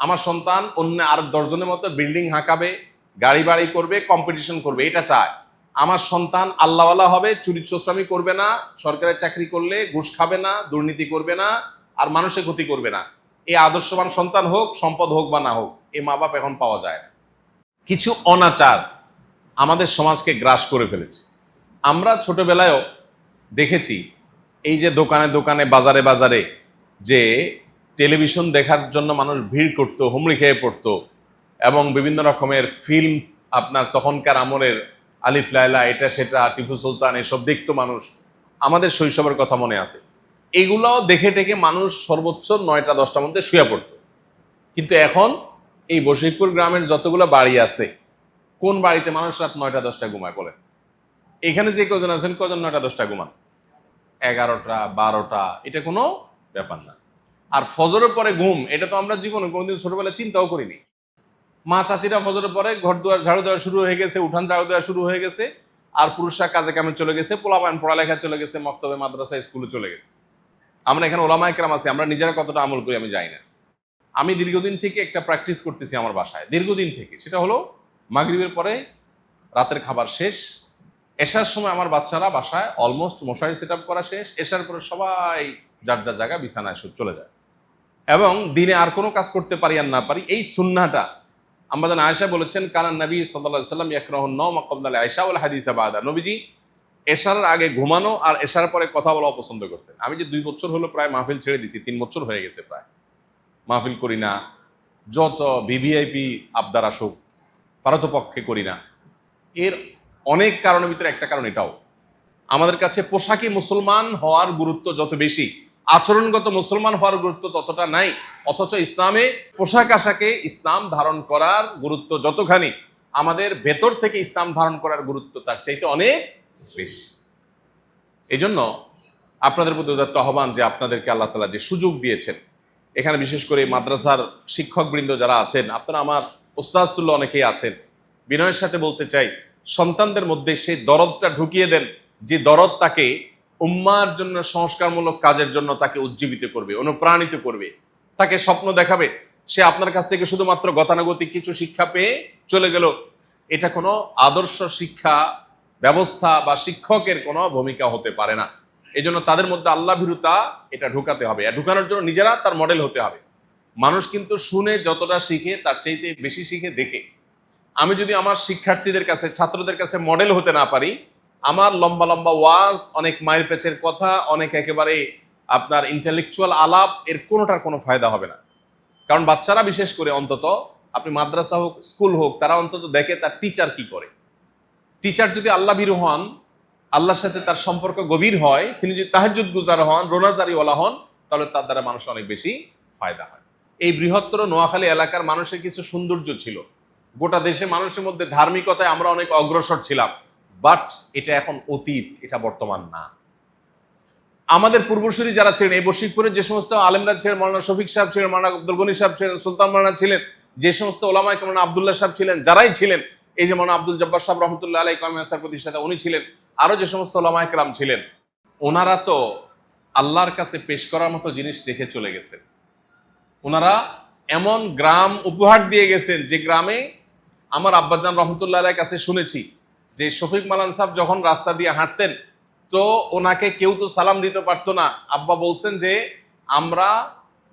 আমার সন্তান অন্য আর 10 জনের মতো বিল্ডিং হাঁকাবে, গাড়ি বাড়ি করবে, কম্পিটিশন করবে, এটা চায়। আমার সন্তান আল্লাহওয়ালা হবে, চুরি চোষরামি করবে না, সরকারের চাকরি করলে ঘুষ খাবে না, দুর্নীতি করবে না, আর মানুষের ক্ষতি করবে না। এই আদর্শবান সন্তান হোক, সম্পদ হোক বা না হোক, এই মা বাপ এখন পাওয়া যায় না। কিছু অনাচার আমাদের সমাজকে গ্রাস করে ফেলেছে। আমরা ছোটবেলায়ও দেখেছি, এই যে দোকানে দোকানে, বাজারে বাজারে যে টেলিভিশন দেখার জন্য মানুষ ভিড় করতো, হুমড়ি খেয়ে পড়তো, এবং বিভিন্ন রকমের ফিল্ম, আপনার তখনকার আমলের আলিফ লায়লা, এটা সেটা, টিপু সুলতান, এসব দেখতো মানুষ। আমাদের শৈশবের কথা মনে আছে। এগুলাও দেখে টেকে মানুষ সর্বোচ্চ 9টা 10টার মধ্যে শুয়ে পড়তো। কিন্তু এখন এই বশিরপুর গ্রামের যতগুলো বাড়ি আছে, কোন বাড়িতে মানুষ রাত 9টা 10টা ঘুমায় বলেন? এখানে যে কজন আছেন, কজন 9টা 10টা ঘুমান? 11টা 12টা, এটা কোনো ব্যাপার না। আর ফজরের পরে ঘুম, এটা তো আমরা জীবনে কোনোদিন ছোটবেলায় চিন্তাও করিনি। মা চাচিরা ফজরের পরে ঘর দুয়ার ঝাড়ু দেওয়া শুরু হয়ে গেছে, উঠান ঝাড়ু দেওয়া শুরু হয়ে গেছে, আর পুরুষরা কাজে কামে চলে গেছে, পোলাপান পড়ালেখা চলে গেছে, মক্তবে মাদ্রাসা স্কুলে চলে গেছে। আমরা এখানে ওলামা ইকরাম আছি, আমরা নিজেরা কতটা আমল করি আমি জানি না। আমি দীর্ঘদিন থেকে একটা প্র্যাকটিস করতেছি আমার বাসায়, দীর্ঘদিন থেকে। সেটা হলো মাগরিবের পরে রাতের খাবার শেষ, এশার সময় আমার বাচ্চারা বাসায় অলমোস্ট মশারি সেট আপ করা শেষ, এশার পরে সবাই যার যার জায়গা বিছানায় চলে যায়। এবং দিনে আর কোনো কাজ করতে পারি আর না পারি, এই সুন্নাহটা আমাদের আয়েশা বলেছেন, কানান নবী সাল্লাল্লাহু আলাইহি ওয়াসাল্লাম ইয়াকরাহুন নাওমা ক্বাবলা আয়েশা ওয়াল হাদিসা বাদা। নবীজি এশার আগে ঘুমানো আর এশার পরে কথা বলা পছন্দ করতেন। আমি যে 2 বছর হলো প্রায় মাহফিল ছেড়ে দিছি, 3 বছর হয়ে গেছে প্রায় মাহফিল করি না। যত ভিভিআইপি আবদার আসুক, পারতপক্ষে করি না। এর অনেক কারণের ভিতরে একটা কারণ এটাও, আমাদের কাছে পোশাকি মুসলমান হওয়ার গুরুত্ব যত বেশি, আচরণগত মুসলমান হওয়ার গুরুত্ব ততটা নাই। অথচ ইসলামে পোশাক আশাকে ইসলাম ধারণ করার গুরুত্ব যতখানি, আমাদের ভেতর থেকে ইসলাম ধারণ করার গুরুত্ব তার চাইতে অনেক বেশি। এই জন্য আপনাদের প্রতি উদাত্ত আহ্বান যে আপনাদেরকে আল্লাহ তাআলা যে সুযোগ দিয়েছেন, এখানে বিশেষ করে মাদ্রাসার শিক্ষকবৃন্দ যারা আছেন, আপনারা আমার ওস্তাদতুল্য অনেকেই আছেন, বিনয়ের সাথে বলতে চাই, সন্তানদের মধ্যে সেই দরদটা ঢুকিয়ে দেন, যে দরদ তাকে উম্মার জন্য, সংস্কারমূলক কাজের জন্য তাকে উজ্জীবিত করবে, অনুপ্রাণিত করবে, তাকে স্বপ্ন দেখাবে। সে আপনার কাছ থেকে শুধুমাত্র গতানুগতিক কিছু শিক্ষা পেয়ে চলে গেল, এটা কোনো আদর্শ শিক্ষা ব্যবস্থা বা শিক্ষকের কোনো ভূমিকা হতে পারে না। এই জন্য তাদের মধ্যে আল্লাহ ভীরুতা এটা ঢুকাতে হবে, আর ঢুকানোর জন্য নিজেরা তার মডেল হতে হবে। মানুষ কিন্তু শুনে যতটা শিখে তার চাইতে বেশি শিখে দেখে। আমি যদি আমার শিক্ষার্থীদের কাছে, ছাত্রদের কাছে মডেল হতে না পারি, আমার লম্বা লম্বা ওয়াজ, অনেক মায়ের পেছের কথা, অনেক একেবারে আপনার ইন্টেলেকচুয়াল আলাপ, এর কোনোটার কোনো ফায়দা হবে না। কারণ বাচ্চারা বিশেষ করে, অন্তত আপনি মাদ্রাসা হোক, স্কুল হোক, তারা অন্তত দেখে তার টিচার কি করে। টিচার যদি আল্লাহ ভীরু হন, আল্লাহর সাথে তার সম্পর্ক গভীর হয়, তিনি যদি তাহাজ্জুদ গুজার হন, রোনাজারিওয়ালা হন, তাহলে তার দ্বারা মানুষ অনেক বেশি ফায়দা হয়। এই বৃহত্তর নোয়াখালী এলাকার মানুষের কিছু সৌন্দর্য ছিল, গোটা দেশে মানুষের মধ্যে ধার্মিকতায় আমরা অনেক অগ্রসর ছিলাম, বাট এটা এখন অতীত, এটা বর্তমান না। আমাদের পূর্বসূরি যারা ছিলেন, এই বশিরপুরে যে সমস্ত আলেমরা ছিলেন, মৌলানা শফিক সাহেব ছিলেন, মৌলানা আব্দুল গনি সাহেব ছিলেন, সুলতান মৌলানা ছিলেন, যে সমস্ত ওলামায়ে কেরাম, মৌলানা আব্দুল্লাহ সাহেব ছিলেন, যারাই ছিলেন, এই যে মৌলানা আব্দুল জব্বার সাহেব রহমতুল্লাহ আলাইহি কওমি প্রতিষ্ঠাতা উনি ছিলেন, আরো যে সমস্ত ওলামায়ে কেরাম ছিলেন, ওনারা তো আল্লাহর কাছে পেশ করার মতো জিনিস রেখে চলে গেছেন। ওনারা এমন গ্রাম উপহার দিয়ে গেছেন, যে গ্রামে আমার আব্বাজান রহমতুল্লাহ আলাইহির কাছে শুনেছি যে শফিক মালান সাহেব যখন রাস্তা দিয়ে হাঁটতেন, তো ওনাকে কেউ তো সালাম দিতে পারতো না। আব্বা বলছেন যে আমরা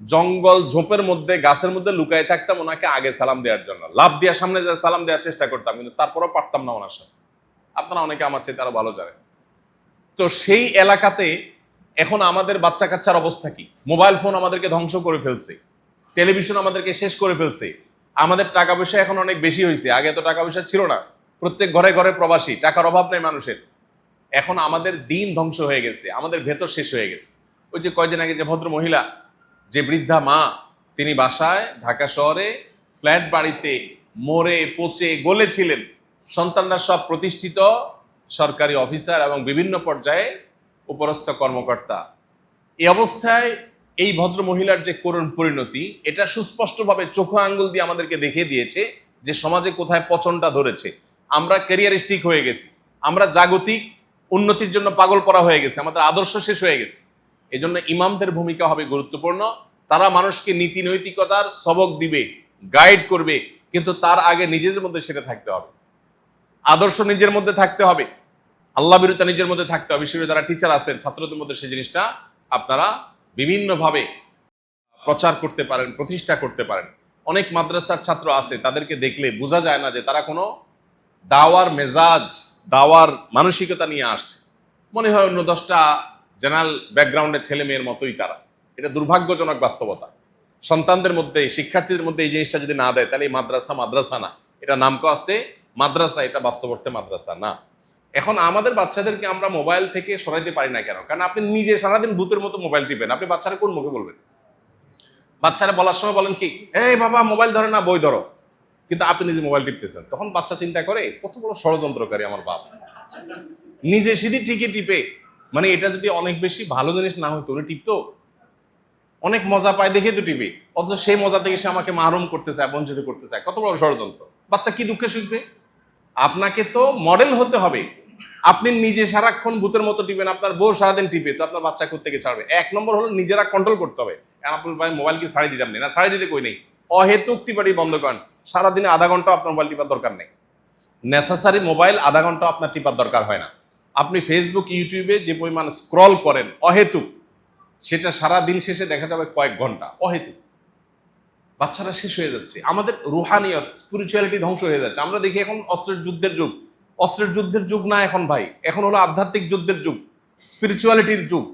জঙ্গল ঝোপের মধ্যে, গাছের মধ্যে লুকায় থাকতাম ওনাকে আগে সালাম দেওয়ার জন্য, লাভ দিয়ে সামনে যা সালাম দেওয়ার চেষ্টা করতাম, কিন্তু তারপরও পারতাম না ওনার সাথে। আপনারা অনেকে আমার চেয়ে তারা ভালো জানেন। তো সেই এলাকাতে এখন আমাদের বাচ্চা কাচ্চার অবস্থা কি? মোবাইল ফোন আমাদেরকে ধ্বংস করে ফেলছে, টেলিভিশন আমাদেরকে শেষ করে ফেলছে, আমাদের টাকা পয়সা এখন অনেক বেশি হয়েছে, আগে তো টাকা পয়সা ছিল না, প্রত্যেক ঘরে ঘরে প্রবাসী, টাকার অভাব নেই মানুষের। এখন আমাদের দিন ধ্বংস হয়ে গেছে, আমাদের ভেতর শেষ হয়ে গেছে। ওই যে কয়দিন আগে যে ভদ্র মহিলা, যে বৃদ্ধা মা, তিনি বাসায় ঢাকা শহরে ফ্ল্যাট বাড়িতে মরে পচে গলেছিলেন, সন্তানরা সব প্রতিষ্ঠিত সরকারি অফিসার এবং বিভিন্ন পর্যায়ে উপরস্থ কর্মকর্তা। এই অবস্থায় এই ভদ্র মহিলার যে করুণ পরিণতি, এটা সুস্পষ্টভাবে চোখে আঙ্গুল দিয়ে আমাদেরকে দেখিয়ে দিয়েছে যে সমাজে কোথায় পচনটা ধরেছে। আমরা ক্যারিয়ারিস্টিক হয়ে গেছি, আমরা জাগতিক উন্নতির জন্য পাগল পড়া হয়ে গেছে, আমাদের আদর্শ শেষ হয়ে গেছে। এই জন্য ইমামদের ভূমিকা হবে গুরুত্বপূর্ণ। তারা মানুষকে নীতি নৈতিকতার সবক দিবে, গাইড করবে, কিন্তু তার আগে নিজেদের মধ্যে সেটা থাকতে হবে। আদর্শ নিজের মধ্যে থাকতে হবে, আল্লাহ বিরুদ্ধে নিজের মধ্যে থাকতে হবে। বিশেষ করে যারা টিচার আছেন, ছাত্রদের মধ্যে সেই জিনিসটা আপনারা বিভিন্নভাবে প্রচার করতে পারেন, প্রতিষ্ঠা করতে পারেন। অনেক মাদ্রাসার ছাত্র আছে, তাদেরকে দেখলে বোঝা যায় না যে তারা কোনো দাওয়ার মেজাজ, দাওয়ার মানসিকতা নিয়ে আসছে। মনে হয় অন্য 10টা জেনারেল ব্যাকগ্রাউন্ডের ছেলে মেয়ের মতোই তারা। এটা দুর্ভাগ্যজনক বাস্তবতা। সন্তানদের মধ্যে, শিক্ষার্থীদের মধ্যে এই জিনিসটা যদি না দেয়, তাহলে এই মাদ্রাসা না, এটা নামকে আসতে মাদ্রাসা, এটা বাস্তব অর্থে মাদ্রাসা না। এখন আমাদের বাচ্চাদেরকে আমরা মোবাইল থেকে সরাইতে পারি না কেন? কারণ আপনি নিজে সারাদিন ভূতের মতো মোবাইল টিপেন, আপনি বাচ্চারা কোন মুখে বলবেন? বাচ্চারা বলার সময় বলেন কি, এই বাবা মোবাইল ধরে না, বই ধরো, কিন্তু আপনি নিজে মোবাইল টিপতেছেন। তখন বাচ্চা চিন্তা করে কত বড় ষড়যন্ত্রকারী আমার বাপ, নিজে সিধি ঠিকই টিপে। মানে এটা যদি অনেক বেশি ভালো জিনিস না হইতো, উনি টিপতো, অনেক মজা পায় দেখে তো টিপে, অথচ সেই মজা থেকে সে আমাকে মাহরুম করতে চায়, বঞ্চিত করতে চায়। কত বড় ষড়যন্ত্র! বাচ্চা কি দুঃখে শিখবে? আপনাকে তো মডেল হতে হবে। আপনি নিজে সারাক্ষণ ভূতের মতো টিপেন, আপনার বউ সারাদিন টিপে, তো আপনার বাচ্চা কোত্থেকে ছাড়বে? 1 নম্বর হলো নিজেরা কন্ট্রোল করতে হবে। আপনার ভাই মোবাইল কি ছাড়িয়ে দিতাম না, ছাড়িয়ে দিতে কই নেই, অহেতুক টিপাটি বন্ধ করেন। সারাদিনে আধা ঘন্টা আপনার মোবাইল টিপার দরকার নেই। নেসেসারি মোবাইল আধা ঘন্টা আপনার টিপার দরকার হয় না। আপনি ফেসবুক, ইউটিউবে যে পরিমাণ স্ক্রল করেন অহেতুক, সেটা সারা দিন শেষে দেখা যাবে কয়েক ঘন্টা অহেতুক। বাচ্চারা শেষ হয়ে যাচ্ছে, আমাদের রুহানিয়ত, স্পিরিচুয়ালিটি ধ্বংস হয়ে যাচ্ছে। আমরা দেখি এখন অস্ত্রের যুদ্ধের যুগ, অস্ত্রের যুদ্ধের যুগ না এখন ভাই, এখন হলো আধ্যাত্মিক যুদ্ধের যুগ, স্পিরিচুয়ালিটির যুগ।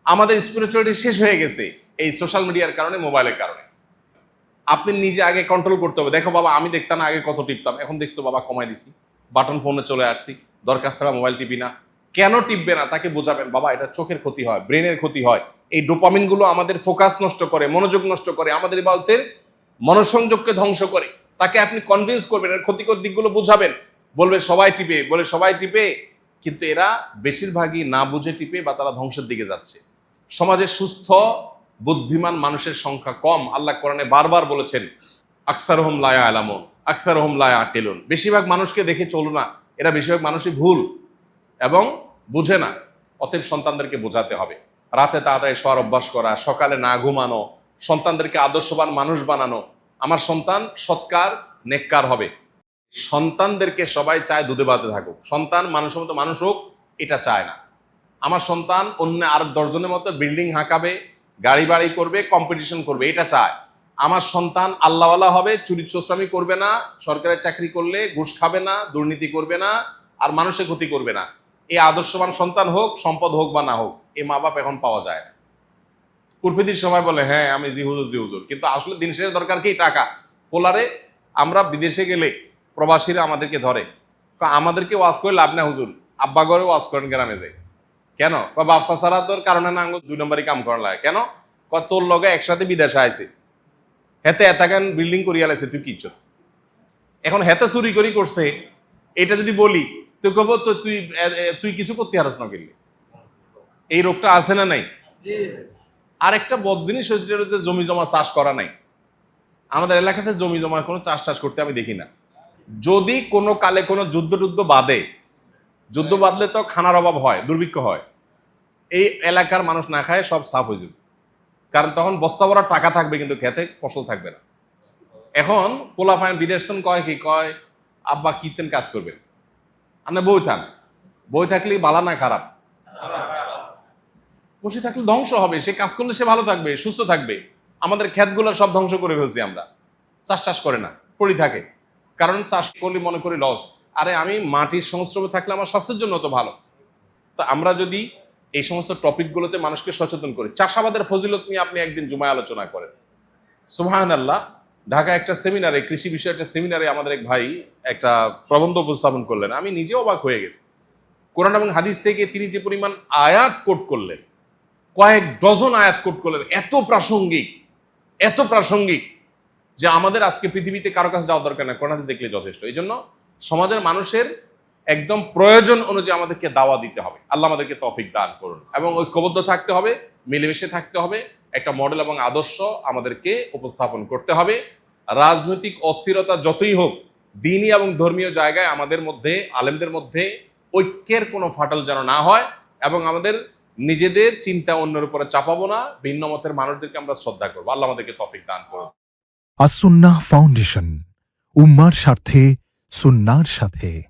আমাদের স্পিরিচুয়ালিটি শেষ হয়ে গেছে এই সোশ্যাল মিডিয়ার কারণে, মোবাইলের কারণে। আপনি নিজে আগে কন্ট্রোল করতে হবে। দেখো বাবা, আমি দেখতাম না আগে কত টিপতাম, এখন দেখছো বাবা কমাই দিছি, বাটন ফোনে চলে আসছি, দরকার ছাড়া মোবাইল টিপি না। কেন টিপবে না তাকে বোঝাবেন, বাবা এটা চোখের ক্ষতি হয়, ব্রেনের ক্ষতি হয়, এই ডোপামিন গুলো আমাদের ফোকাস নষ্ট করে, মনোযোগ নষ্ট করে, আমাদের ইবাদতের মনোসংযোগকে ধ্বংস করে। তাকে আপনি কনভিন্স করবেন, এর ক্ষতিকর দিকগুলো বুঝাবেন। বলবে সবাই টিপে, বলে সবাই টিপে, কিন্তু এরা বেশিরভাগই না বুঝে টিপে বা তারা ধ্বংসের দিকে যাচ্ছে। সমাজে সুস্থ বুদ্ধিমান মানুষের সংখ্যা কম। আল্লাহ কোরআনে বারবার বলেছেন, আকসারহুম লা ইয়ালামুন, আকসারহুম লা ইয়াকিলুন। বেশিরভাগ মানুষকে দেখে চলো না, এরা বেশিরভাগ মানুষই ভুল এবং বুঝে না। অতএব সন্তানদেরকে বোঝাতে হবে, রাতে তাড়াতাড়ি শোয়ার অভ্যাস করা, সকালে না ঘুমানো, সন্তানদেরকে আদর্শবান মানুষ বানানো। আমার সন্তান সৎকার, নেককার হবে। সন্তানদেরকে সবাই চায় দুধে ভাতে থাকুক, সন্তান মানুষের মতো মানুষ হোক, এটা চায় না। আমার সন্তান অন্য আর 10 জনের মতো বিল্ডিং হাঁকাবে, গাড়ি বাড়ি করবে, কম্পিটিশন করবে, এটা চায়। আমার সন্তান আল্লাহওয়ালা হবে, চুরি চোরামি করবে না, সরকারের চাকরি করলে ঘুষ খাবে না, দুর্নীতি করবে না, আর মানুষের ক্ষতি করবে না। এই আদর্শবান সন্তান হোক, সম্পদ হোক বা না হোক, এই মা বাপ এখন পাওয়া যায় না। কুরফিদির সবাই বলে হ্যাঁ আমি জি হুজুর, কিন্তু আসলে দিন শেষে দরকার কি? টাকা। পোলারে আমরা বিদেশে গেলে প্রবাসীরা আমাদেরকে ধরে, আমাদেরকে ওয়াজ করে লাভ না হুজুর, আব্বা ঘরে ওয়াজ করেন গ্রামে যাই কেন? ব্যবসা ছাড়া তোর কারণে না, 2 নম্বরই কাম করা লাগে কেন? তোর লগে একসাথে বিদেশে আইছে, হেতে এতাকান বিল্ডিং করিয়া লাইছে, তুই কিচ্ছু। এখন হেতে চুরি করি করছে, এটা যদি বলি তুই কব তো তুই কিছু করতে হারস না গেলে। এই রোগটা আছে না নাই? আর একটা বদ জিনিস হচ্ছে জমি জমা চাষ করা নাই। আমাদের এলাকাতে জমি জমার কোনো চাষ করতে আমি দেখি না। যদি কোনো কালে কোনো যুদ্ধ বাঁধে, যুদ্ধ বাঁধলে তো খানার অভাব হয়, দুর্ভিক্ষ হয়, এই এলাকার মানুষ না খায় সব সাফ হয়ে যাবে। কারণ তখন বস্তা ভরা টাকা থাকবে, কিন্তু খেতে ফসল থাকবে না। এখন পোলাফাইন বিদেশ কয় কি কয়, আব্বা কীর্তেন কাজ করবেন, আপনি বই থাকলে বালা না খারাপ? বসে থাকলে ধ্বংস হবে। সে কাজ করলে সে ভালো থাকবে, সুস্থ থাকবে। আমাদের ক্ষেতগুলো সব ধ্বংস করে ফেলছি আমরা, চাষ করে না, পড়ি থাকে। কারণ চাষ করলে মনে করি লস। আরে আমি মাটির সংস্রবে থাকলে আমার স্বাস্থ্যের জন্য তো ভালো। তো আমরা যদি এই সমস্ত টপিকগুলোতে মানুষকে সচেতন করি, চাষাবাদের ফজিলত নিয়ে আপনি একদিন জুমায় আলোচনা করেন, সুবহানাল্লাহ। ঢাকা একটা সেমিনারে, কৃষি বিষয়ে একটা সেমিনারে আমাদের এক ভাই একটা প্রবন্ধ উপস্থাপন করলেন, আমি নিজে অবাক হয়ে গেছি। কোরআন এবং হাদিস থেকে তিনি যে পরিমাণ আয়াত কোট করলেন, কয়েক ডজন আয়াত কোট করলেন, এত প্রাসঙ্গিক যে আমাদের আজকে পৃথিবীতে কারো কাছে যাওয়ার দরকার না, কোরআন হাদিস দেখলে যথেষ্ট। এই জন্য সমাজের মানুষের একদম প্রয়োজন অনুযায়ী আমাদেরকে দাওয়া দিতে হবে। আল্লাহ আমাদেরকে তৌফিক দান করুন। এবং ঐক্যবদ্ধ থাকতে হবে, মিলেমিশে থাকতে হবে, একটা মডেল এবং আদর্শ আমাদেরকে উপস্থাপন করতে হবে। রাজনৈতিক অস্থিরতা যতই হোক, দ্বীনি এবং ধর্মীয় জায়গায় আমাদের মধ্যে, আলেমদের মধ্যে ঐক্যের কোনো ফাটল যেন না হয়, এবং আমাদের নিজেদের চিন্তা অন্যের উপরে চাপাবো না, ভিন্ন মতের মানুষদেরকে আমরা শ্রদ্ধা করবো। আল্লাহ আমাদেরকে তৌফিক দান করুন। আসুন্নাহ ফাউন্ডেশন, উম্মার স্বার্থে সুন্নাহর সাথে।